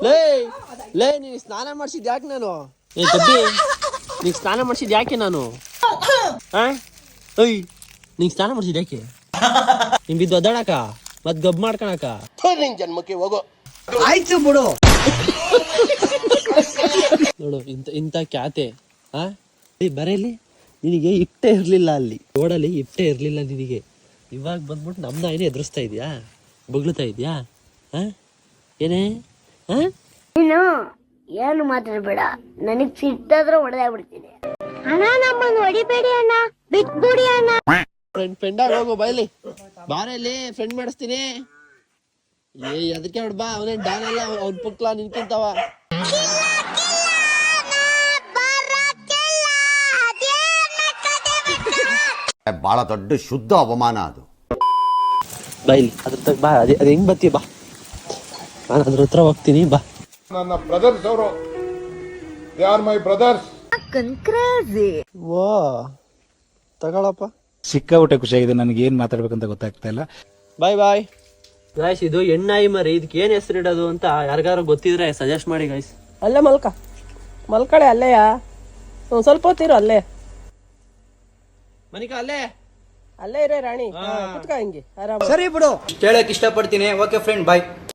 ಲೇ ಲೇ ನೀನ್ ಸ್ನಾನ ಮಾಡ್ಸಿದ್ ಯಾಕೆ ನಾನು ಏ ಕಬ್ಬಿ ನೀನ್ ಸ್ನಾನ ಮಾಡ್ಸಿದ್ ಯಾಕೆ ನಾನು ಏಯ್ ನೀನ್ ಸ್ನಾನ ಮಾಡ್ಸಿದ್ ಯಾಕೆ ನಿಮ್ ಬಿದ್ದು ಒದ್ದಾಡಕ ಮತ್ ಗಬ್ ಮಾಡ್ಕೊಳಕ ನಿನ್ ಜನ್ಮಕ್ಕೆ ಹೋಗೋ. ಆಯ್ತು ಬಿಡು. ನೋಡು ಇಂತ ಕ್ಯಾತೆ ಬರೇಲಿ ನಿನಗೆ ಇಟ್ಟೆ ಇರ್ಲಿಲ್ಲ ಅಲ್ಲಿ ರೋಡಲ್ಲಿ ಇಟ್ಟೆ ಇರ್ಲಿಲ್ಲ ನಿನಗೆ. ಇವಾಗ ಬಂದ್ಬಿಟ್ಟು ನಮ್ ನಾಯಿನೇ ಎದುರಿಸ್ತಾ ಇದೀಯಾ, ಬೊಗ್ಳುತ್ತಾ ಇದೀಯಾ? ಏನೇ ನೀನು ಏನು ಮಾತಾಡ್ಬೇಡ, ನನಗ್ ಸಿಟ್ಟಾದ್ರೆ ಹೊಡೆದಾಗ್ಬಿಡ್ತೀನಿ. ಅಣ್ಣ ನಮ್ಮನ್ನು ಹೊಡಿಬೇಡಿ ಅಣ್ಣ, ಬಿಟ್ಬಿಡಿ ಅಣ್ಣ. ಫ್ರೆಂಡ್ ಆಗಿ ಹೋಗು ಬೈಲಿ ಬಾರಲ್ಲಿ ಫ್ರೆಂಡ್ ಮಾಡಿಸ್ತೀನಿ. ಅದಕ್ಕೆ ನೋಡ್ ಬಾ, ಅವನೇ ಡಾನ್ ಎಲ್ಲ ಅವ್ನ ಪುಕ್ಲ ನಿನ್ಕಿಂತವ. ಬಹಳ ದೊಡ್ಡ ಶುದ್ಧ ಅವಮಾನ ಅದು. ಬೈಲಿ ಅದ್ರ ಬಾ, ಅದ್ ಹೆಂಗ್ ಬತ್ತಿ ಬಾ, ನಾನು ಅದ್ರ ಹತ್ರ ಹೋಗ್ತೀನಿ ಬಾ. ನನ್ನ ಬ್ರದರ್ಸ್ ಅವರು, ದೇ ಆರ್ ಮೈ ಬ್ರದರ್ಸ್. ವಾ ತಗೊಳಪ್ಪ. ಸಿಕ್ಕಾಬಿಟ್ಟೆ ಖುಷಿಯಾಗಿದೆ, ನನಗೆ ಏನ್ ಮಾತಾಡ್ಬೇಕಂತ ಗೊತ್ತಾಗ್ತಾ ಇಲ್ಲ. ಬಾಯ್ ಬಾಯ್ ಗಾಯ್ಸ್. ಇದು ಹೆಣ್ಣಾಯಿ ಮರಿ, ಇದಕ್ಕೆ ಏನ್ ಹೆಸರು ಇಡೋದು ಅಂತ ಯಾರಿಗಾರು ಗೊತ್ತಿದ್ರೆ ಸಜೆಸ್ಟ್ ಮಾಡಿ ಗಾಯ್ಸ್. ಅಲ್ಲೇ ಮಲ್ಕಳೆ ಅಲ್ಲೇಯ, ಒಂದ್ ಸ್ವಲ್ಪ ಹೊತ್ತಿರು ಅಲ್ಲೇ. ಮನಿಕಾ ಅಲ್ಲೇ ಇರೇ ರಾಣಿ, ಕುತ್ಕ ಹಿಂಗೆ ಆರಾಮ. ಸರಿ ಬಿಡು. ಹೇಳಕ್ ಇಷ್ಟಪಡ್ತೀನಿ. ಓಕೆ ಫ್ರೆಂಡ್, ಬಾಯ್.